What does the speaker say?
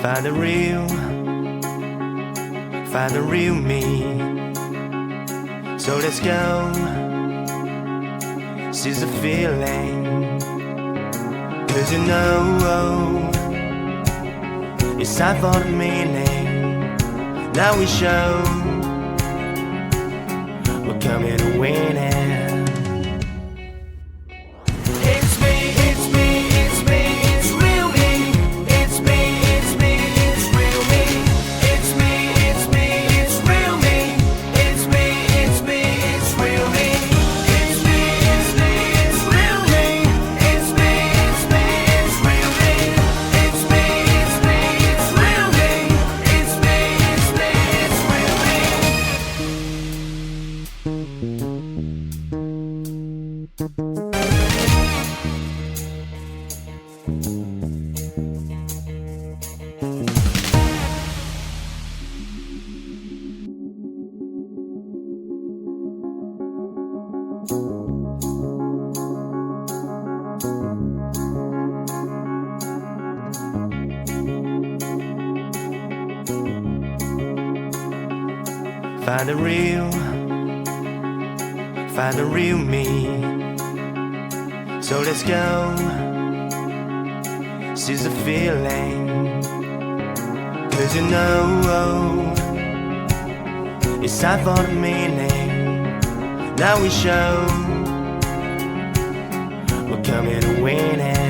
Find the real me. So let's go, seize the feeling. 'Cause you know it's time for the meaning. Now we show we're coming to win it. Find the real me. So let's go, seize the feeling. 'Cause you know it's time for the meaning. Now we show we're coming to win it.